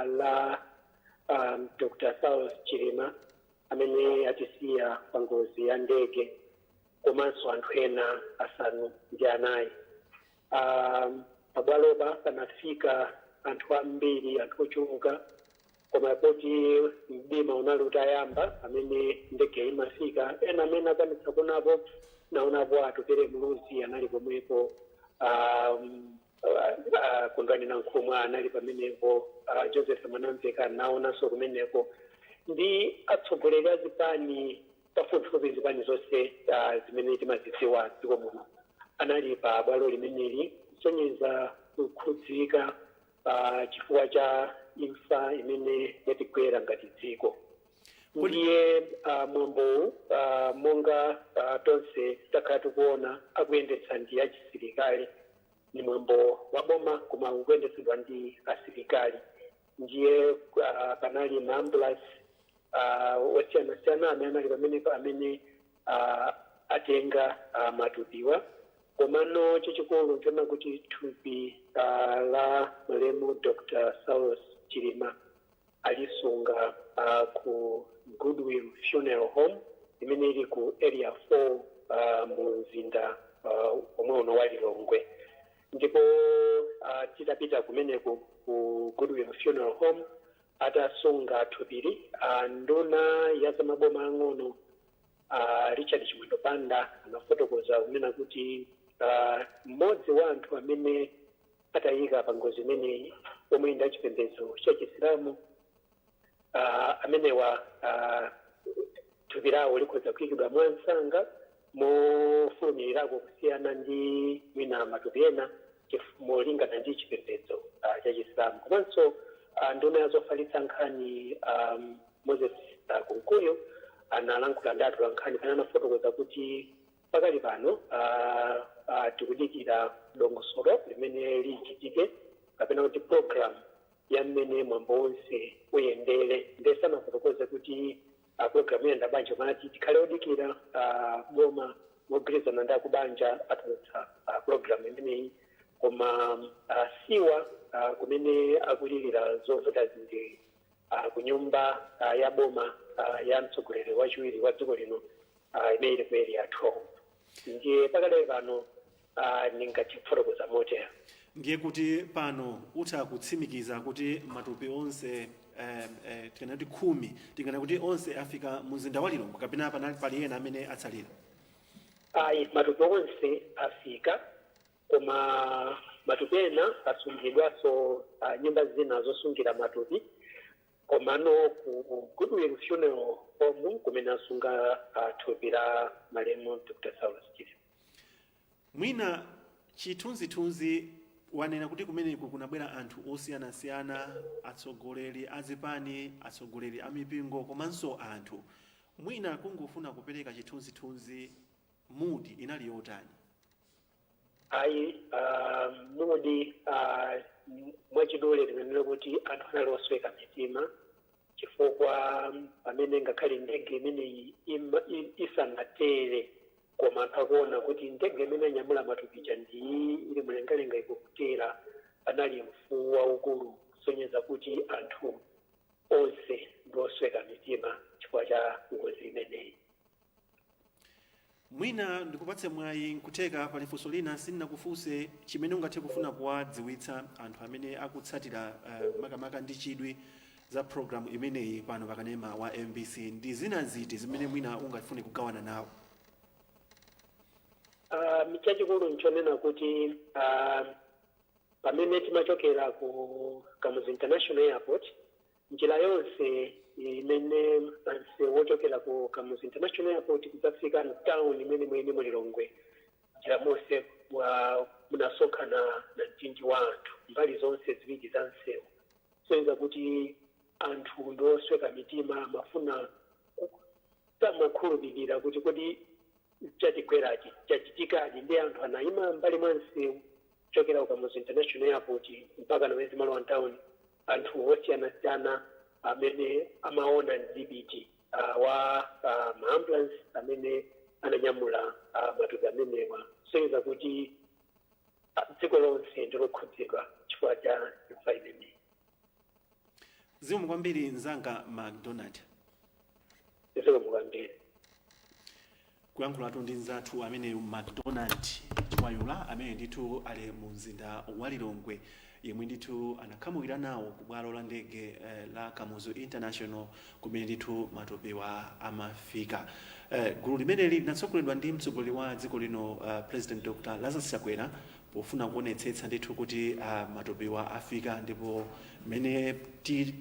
la Dr. Saulos Chilima amene atisiya pa ngozi ya ndege komanso anthu ena asanu ndi anayi. Pabwalopa panafika anthu ambiri, anthu ochuluka, koma poti mdima unali utayamba amene ndege imafika, ena amene akwanitsa kuonapo naonapo atupere muluzi anali pomwepo. Kundwani na Nkhumwa anali pamenepo, Joseph Mwanamveka naonanso kumeneko, ndi atsogoleri a zipani pafupifupi zipani zonse zimene timazidziwa dziko muno anali pa bwalo limeneli kusonyeza kukhudzika chifukwa cha imfa imene yatigwera ngati dziko. Ndiye mwambowu monga tonse takhala tikuona akuyendetsa ndi achisilikali, ni mwambo wa boma koma ukuyendetsedwa ndi asilikali. Ndiye panali maambulance osiyanasiyana amene anali amene atenga matupiwa, komano chachikulu nchona kuti thupi la mlemu Dr. Saulos Chilima alisunga ku Goodwill Funeral Home imene ili ku area 4 mu mzinda omwe uno wa Lilongwe. Ndipo titapita kumeneko ku Goodwill Funeral Home atasunga thupili, nduna ya zamaboma ang'ono Richard Chimwendo Panda anafotokoza kunena kuti mmodzi wa anthu amene atayika pa ngozi imeneyi omwe ndi achipembedzo cha Chisilamu, amenewa thupi lawo likhoza kuyikidwa mwansanga mofulumirirako kusiyana ndi mwina matupi ena molingana ndi chipembedzo cha Chisilamu. Komanso nduna ya zofalitsa nkhani Moses Kunkuyo analankhula ndi atola nkhani pamene anafotokoza kuti pakali pano tikudikira dongosolo limene lichitike kapena kuti program ya mmene mwambo wonse uyendere. Ndese anafotokoza kuti program yenda banja mati tikhale odikira boma mogwirizana ndi akubanja atulutsa program imeneyi, koma siwa kumene akulirira zovuta zindi kunyumba ya boma ya mtsogoleri wachiwiri wa dziko lino imene ili ku area 12. Ndiye pakale pano ndingatifotokoza motero. Ndiye kuti pano utha kutsimikiza kuti matupi onse tikanati 10 tingana kuti onse afika mu mzinda wa Lilongwe kapena pali ena amene atsalira? Matupi onse afika, koma matupi ena asungidwaso nyumba zina zosungira matupi, komano ku Goodwill Funeral Home kumene asunga thupi la malemu Dr. Saulos Chilima. Mwina chithunzithunzi wanena kuti kumeneku kunabwera anthu osiyanasiyana, atsogoleri azipani, atsogoleri amipingo, komanso anthu. Mwina kungofuna kupereka chithunzithunzi, mudi inali yotani? Mudi mwachidule limenera kuti anthu anali osweka mitima, chifukwa pamene ngakhale ndege imene isanatere koma akaona kuti ndege imene anyamula matupi ndi ili mlengalenga ikukutera, anali mfuwu waukulu kusonyeza kuti anthu onse ndi osweka mitima chifukwa cha ngozi imeneyi. Mwina ndikupatse mwayi nkutheka pali funso lina sindinakufunse chimene ungathe kufuna kuwadziwitsa anthu amene akutsatira makamaka ndi chidwi za programu imeneyi pano pakanema wa MBC, ndi zina ziti zimene mwina ungafune kugawana nawo? Chachikulu nchonena kuti pamene timachokera ku Kamuzu International Airport, njira yonse imene wochokera ku Kamuzu International Airport kudzafika town imene mwene mu Lilongwe, njira monse munasonkhana na mtindi wa anthu mbali zonse ziwiri za msewu. Soyenza kuti anthu ndi osweka mitima amafuna tamakhulupirira kuti kodi chatigwerachi chachitikadi, ndi anthu anayima mbali mwa msewu kuchokera ku Kamuzu International Airport mpaka na mwezi malo wa town, anthu osiyanasiyana amene amaona ndibiti wa maambulance amene ananyamula matupi amenewa. Soyenza kuti dziko lonse ndilokhudzidwa chifukwa cha imfa imeneyi. zikomo kwambiri nzanga McDonald. zikomo kwambiri. Kuyankhulatu ndi nzathu amene McDonald Chiwayula amene ndithu ali mu mzinda wa Lilongwe yemwe ndithu anakhamukira nawo ku bwalo la ndege la Kamuzu International kumene ndithu matopewa amafika. Gulu limeneli linatsogoleredwa ndi mtsogoleri wa dziko lino President Dr. Lazarus Chakwera pofuna kuonetsetsa ndithu kuti matopewa afika, ndipo mmene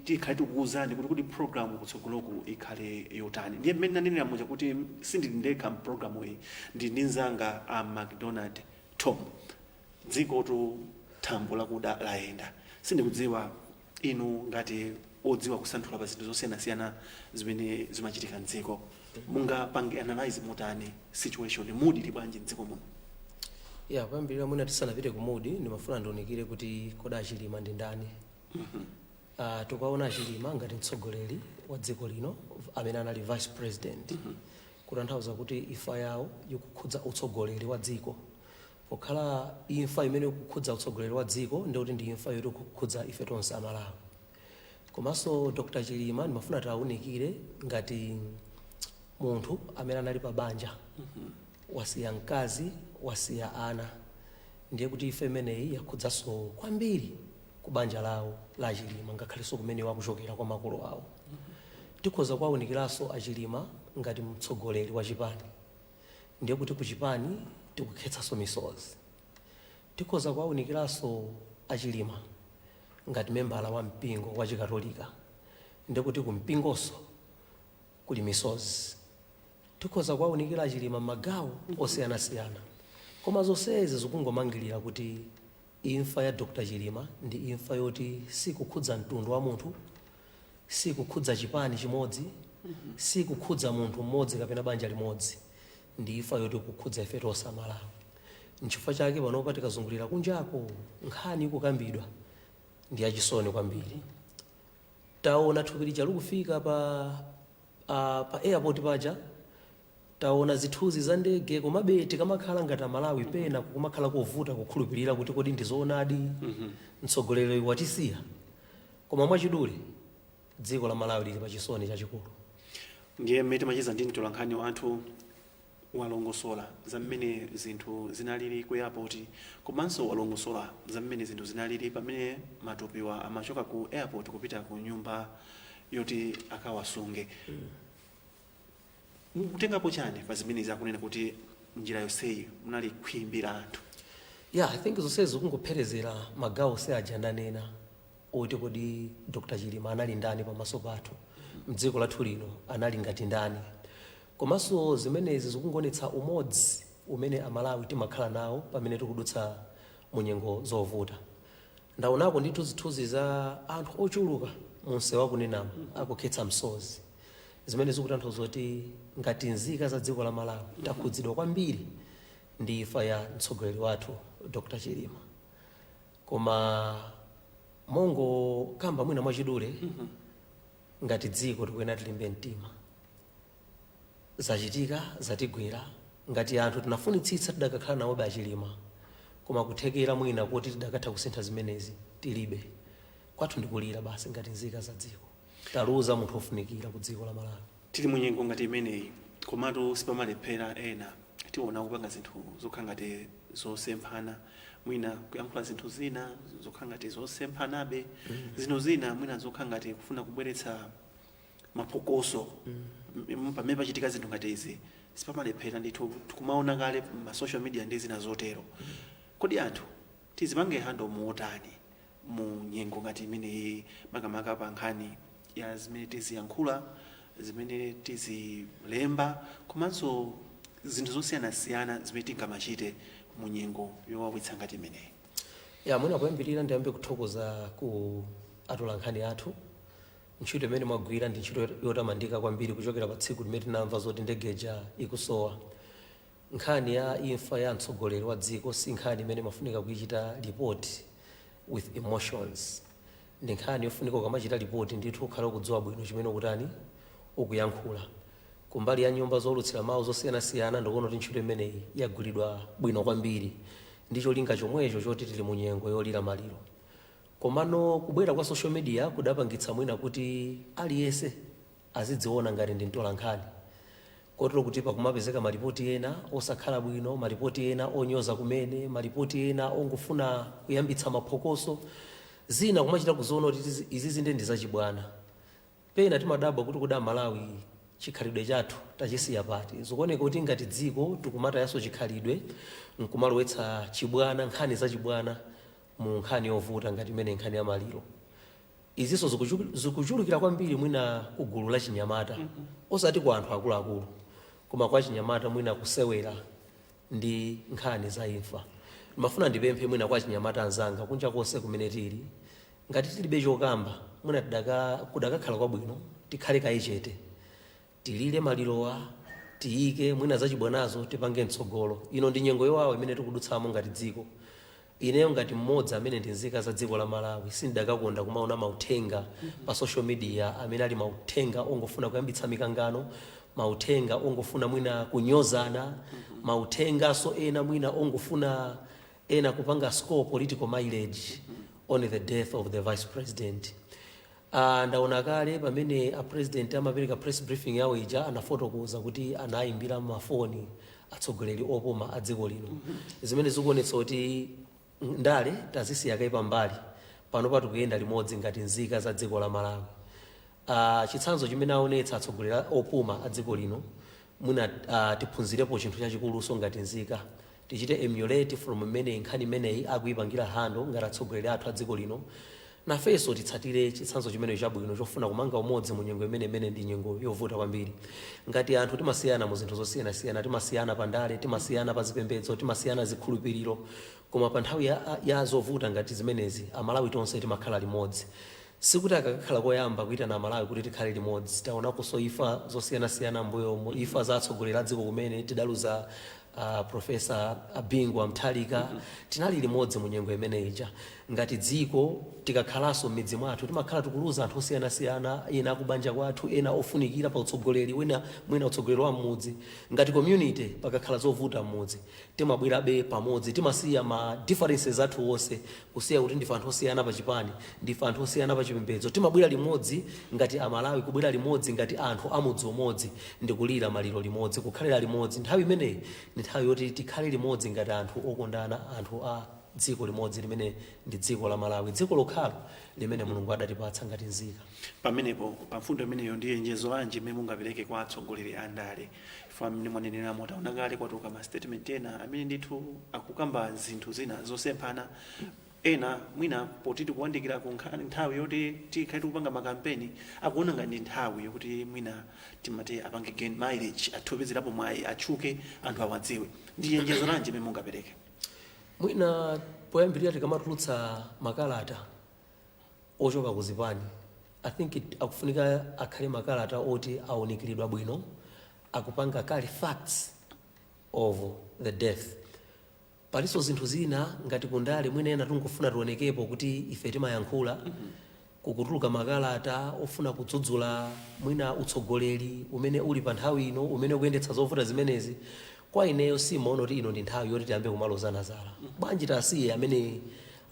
tikhale tikuwuzani kuti programu kutsogoloku ikhale yotani. Ndiye mmene nanenera moja kuti sindili ndekha mpulogalamu iyi, ndi ndi nzanga McDonald Tom. Dzikotu thambo lakuda layenda. Sindikudziwa inu ngati odziwa kusanthula pa zinthu zosiyanasiyana zimene zimachitika mdziko, mungapange analyze motani situation, mood ili bwanji mdziko muno? Ya pambira mwina tisanapite ku mood ndimafuna ndionekire kuti koda Achilima ndi ndani. Tukaona Achilima ngati mtsogoleri wa dziko lino amene anali vice president, kutanthauza kuti imfa yawo ikukhudza utsogoleri wa dziko. Pokhala imfa imene ikukhudza utsogoleri wa dziko ndikuti ndi imfa yoti ikukhudza ife tonse Amalawi. Komanso Dr. Chilima ndimafuna tawunikire ngati munthu amene anali pa banja, wasiya mkazi, wasiya ana. Ndiye kuti ife imeneyi yakhudzanso kwambiri ku banja lawo la Achilima, ngakhalenso kumene wakuchokera kwa makolo awo. Tikhoza kuwawunikiranso Achilima ngati mtsogoleri wa chipani. Ndiye kuti ku chipani tikukhetsanso misozi. Tikhoza kuwawunikiranso Achilima ngati membala wa mpingo wa Chikatolika. Ndiye kuti ku mpingonso kuli misozi. Tikhoza kuwawunikira Achilima magawo osiyanasiyana. Koma zonsezi zikungomangirira kuti imfa ya Dr. Chilima ndi imfa yoti sikukhudza mtundu wa munthu, sikukhudza chipani chimodzi, sikukhudza munthu mmodzi kapena banja limodzi. Ndi imfa yoti kukhudza ife tonse Amalawi. N'chifukwa chake panopa tikazungulira kunjako nkhani ikukambidwa ndi yachisoni kwambiri. Taona thupi lija likufika pa airport paja, taona zithunzi za ndege, komabe tikamakhala ngati Amalawi pena kumakhala kovuta kukhulupirira kuti kodi ndizoonadi mtsogoleri watisiya. Koma mwachidule dziko la Malawi lili pa chisoni chachikulu. Ndiye mmene timachiza ndi mtolankhani wa anthu walongosola za mmene zinthu zinalili ku airport, komanso walongosola za mmene zinthu zinalili pamene matopewa amachoka ku airport kupita ku nyumba yoti akawasunge. Mukutengapo chani pa zimene zakunena kuti njira yonseyi munali kuyimbira anthu? Yeah, I think zonsezi zikungopherezera magawo aja ndanena oti kodi Dr. Chilima anali ndani pamaso pathu, mdziko lathu lino anali ngati ndani. Komanso zimenezi zikungonetsa umodzi umene Amalawi timakhala nawo pamene tikudutsa mu nyengo zovuta. Ndaonako ndithu zithunzi za anthu ochuluka munsewu wakunenamo akukhetsa msozi, zimene zikutanthauza kuti ngati nzika za dziko la Malawi takhudzidwa kwambiri ndi imfa ya mtsogoleri wathu Dr. Chilima. Koma mongo kamba mwina mwachidule ngati dziko tikuyenera tilimbe mtima. Zachitika zatigwera, ngati anthu tinafunitsitsa tidakakhala nawo Achilima, koma kuthekera mwina kuti tidakatha kusintha zimenezi tilibe. Kwathu ndikulira basi ngati nzika za dziko. Taluza munthu ofunikira ku dziko la Malawi. Tili munyengo ngati imeneyi, komatu sipamalephera ena tiona kupanga zinthu zokhala ngati zosemphana, mwina kuyankhula zinthu zina zokhala ngati zosemphanabe, zinthu zina mwina zokhala ngati kufuna kubweretsa maphokoso. Pamene pachitika zinthu ngati izi sipamalephera ndithu tikumaona kale ma social media ndi zina zotero. Kodi anthu tizipange handle motani mu nyengo ngati imeneyi, makamaka pa nkhani ya zimene tiziyankhula, zimene tizilemba, komanso zinthu zosiyanasiyana zimene tingamachite mu nyengo yowawitsa ngati imeneyi? Ya mwina kuyambirira ndiyambe kuthokoza ku atolankhani athu. Ntchito imene mwagwira ndi ntchito yotamandika kwambiri kuchokera pa tsiku limene tinamva zoti ndegeja ikusowa. Nkhani ya imfa ya mtsogoleri wa dziko si nkhani imene mafunika kuichita report with emotions. Ndi nkhani yofunika ukamachita report ndithu ukhale ukudziwa bwino chimene ukutani ukuyankhula. Kumbali ya nyumba zolutsira mawu zosiyanasiyana ndikuona kuti ntchito imeneyi yagwiridwa bwino kwambiri. Ndicho linga chomwecho choti tili mu nyengo yolira maliro. komano kubwera kwa social media kudapangitsa mwina kuti aliyense azidziona ngati ndi mtolankhani, kotero kuti pakumapezeka maripoti ena osakhala bwino, maripoti ena onyoza kumene, maripoti ena ongofuna kuyambitsa maphokoso, zina kumachita kuziona kuti izi zinde ndi zachibwana. Pena timadabwa kuti kuda Malawi chikhalidwe chathu tachisiya pati, zikuoneka kuti ngati dziko tikumatayanso chikhalidwe nkumalowetsa chibwana, nkhani zachibwana mu nkhani yovuta ngati imene nkhani ya maliro. Izinso zikuchulukira kwambiri mwina ku gulu la chinyamata, osati kwa anthu akuluakulu, koma kwa chinyamata mwina kusewera ndi nkhani za imfa. Mafuna ndipemphe mwina kwa chinyamata anzanga kunja konse kumene tili, ngati tilibe chokamba mwina kudakakhala kwabwino tikhale kaye chete, tilile malirowa, tiyike mwina zachibwanazo tipange mtsogolo. Ino ndi nyengo yowawa imene tikudutsamo ngati dziko. Ineyo ngati mmodzi amene ndi nzika za dziko la Malawi sindakakonda kumaona mauthenga pa social media amene ali mauthenga ongofuna kuyambitsa mikangano, mauthenga ongofuna mwina kunyozana, mauthenga so ena mwina ongofuna ena kupanga score political mileage on the death of the vice president. Ndaona kale pamene a president amapereka press briefing yawo ija anafotokoza kuti anayimbira mafoni atsogoleri opuma a dziko lino. Zimene zikuonetsa kuti ndale tazisiya kai pambali pano patikuyenda limodzi ngati nzika za dziko la Malawi. Chitsanzo chimene aonetsa atsogoleri opuma a dziko lino mwina tiphunzirepo chinthu chachikuluso ngati nzika, tichite emulate from mmene nkhani imeneyi akuyipangira hando ngati atsogoleri athu a dziko lino. Nafenso titsatire chitsanzo chimene chabwino chofuna kumanga umodzi mu nyengo imene ndi nyengo yovuta kwambiri. Ngati anthu timasiyana mu zinthu zosiyanasiyana, timasiyana pa ndale, timasiyana pa zipembedzo, timasiyana zikhulupiriro, koma pa nthawi ya zovuta ngati zimenezi Amalawi tonse timakhala limodzi. Sikuti akakhala koyamba kuitana Amalawi kuti tikhale limodzi. Taonakonso ifa zosiyanasiyana mbuyomo, ifa za atsogoleri a dziko kumene tidaluza Professor Bingwa Mthalika, tinali limodzi mu nyengo imene ija. Ngati dziko tikakhalaso m'midzi mwathu timakhala tikuluza anthu osiyanasiyana, ena akubanja kwathu, ena ofunikira pa utsogoleri, mwina utsogoleri wa mmudzi. Ngati community pakakhala zovuta mmudzi timabwerabe pamodzi, timasiya ma differences athu onse, kusiya kuti ndife anthu osiyana pa chipani, ndife anthu osiyana pa chipembedzo, timabwera limodzi ngati Amalawi, kubwera limodzi ngati anthu amudzi umodzi, ndikulira maliro limodzi, kukhalira limodzi. Nthawi imeneyi ndi nthawi yoti tikhale limodzi ngati anthu okondana, anthu a dziko limodzi limene ndi dziko la Malawi, dziko lokhalo limene Mulungu adatipatsa ngati nzika. Pamenepo pamfundo imeneyo ndiye njezo lanji imene mungapereke kwa atsogoleri a ndale, ifa mmene mwanenera motaona kale kwatuka ma statement ena amene ndithu akukamba zinthu zina zosemphana, ena mwina poti tikuwandikira ku nthawi yoti tikhale tikupanga makampeni akuona ngati nthawi yokuti mwina timati apange gain mileage, athiopezerapo mwayi atchuke anthu awadziwe. Ndiye njezo lanji imene mungapereke? Mwina poyambirira tikamatulutsa makalata ochoka ku zipani, I think akufunika akhale makalata oti aonikiridwa bwino, akupanga kale facts of the death. Paliso zinthu zina ngati kundale mwina ena tungofuna tionekepo kuti ife timayankhula, kukutuluka makalata ofuna kudzudzula mwina utsogoleri umene uli pa nthawi ino, umene ukuyendetsa zovuta zimenezi. Kwa ineyo simaona kuti ino ndi nthawi yoti tiyambe kumalozana zala. Bwanji tasiye amene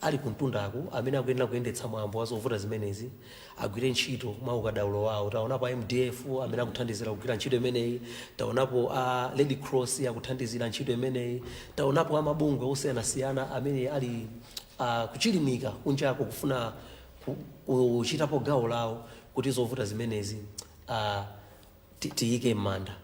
ali kumtundaku, amene akuyenera kuyendetsa mwambo wa zovuta zimenezi, agwire ntchito mwa ukadaulo wawo. Taonapo MDF amene akuthandizira kugwira ntchito imeneyi, taonapo Red Cross akuthandizira ntchito imeneyi, taonapo amabungwe osiyanasiyana amene ali kuchilimika kunjako kufuna kuchitapo gawo lawo kuti zovuta zimenezi tiyike m'manda.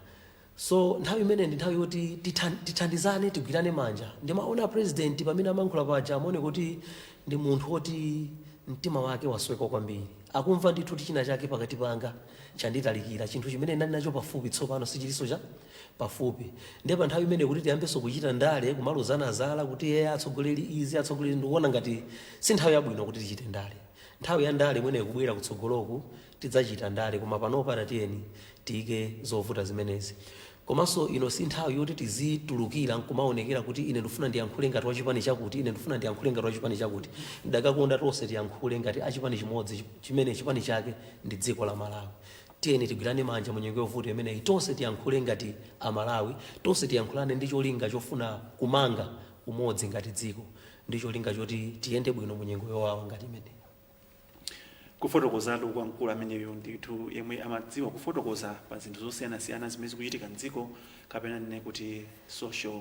So nthawi imene ndi nthawi yoti tithandizane, tigwirane manja. Ndimaona president pamene amankhula paja amaone kuti ndi munthu woti mtima wake wasweka kwambiri, akumva ndithu china chake pakati panga chanditalikira, chinthu chimene ndali nacho pafupi tsopano sichiliso cha pafupi. Ndiye pa nthawi imene kuti tiyambenso kuchita ndale, kumalozana zala kuti atsogoleri izi atsogoleri, ndikuona ngati si nthawi yabwino kuti tichite ndale. Nthawi ya ndale imene ikubwera kutsogoloku tidzachita ndale, koma panopa tatiyeni tiyike zovuta zimenezi. Komanso ino si nthawi yoti tizitulukira nkumaonekera kuti ine ndifuna ndiyankhule ngati wachipani chakuti, ine ndifuna ndiyankhule ngati wachipani chakuti. Ndakakonda tonse tiyankhule ngati achipani chimodzi chimene chipani chake ndi dziko la Malawi. Tiyeni tigwirane manja mu nyengo yovuta imeneyi, tonse tiyankhule ngati Amalawi, tonse tiyankhulane ndi cholinga chofuna kumanga umodzi ngati dziko. ndicho linga choti tiyende bwino mu nyengo yowawa ngati imene. Kufotokozatu kwa mkulu ameneyo ndithu yemwe amadziwa kufotokoza pa zinthu zosiyanasiyana zimene zikuchitika mdziko kapena nene kuti social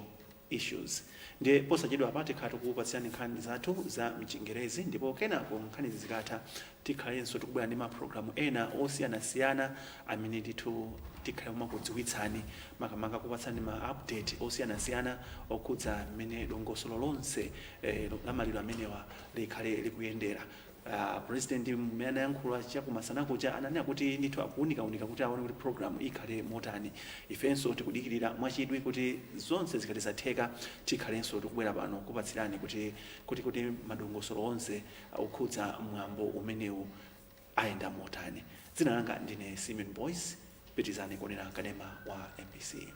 issues. Ndiye posachedwa apate khatu kukupatsirani nkhani zathu za mchingerezi, ndipo kenako nkhani zikatha tikhalenso tikubwera ndi mapulogalamu ena osiyanasiyana amene ndithu tikhale kumakudziwitsani makamaka kupatsani ma update osiyanasiyana okhudza mmene dongosolo lonse la maliro amenewa likhale likuyendera. President mmene anayankhula chakumasana kucha ananena kuti ndithu akuunika kuti aone kuti program ikhale motani. Ifenso tikudikirira mwachidwi kuti zonse zikati zatheka tikhalenso tikubwera pano kupatsirani kuti madongosolo onse okhudza mwambo umenewu ayenda motani. Dzina langa ndine Simon Boyce, pitizani kuonera kanema wa MBC.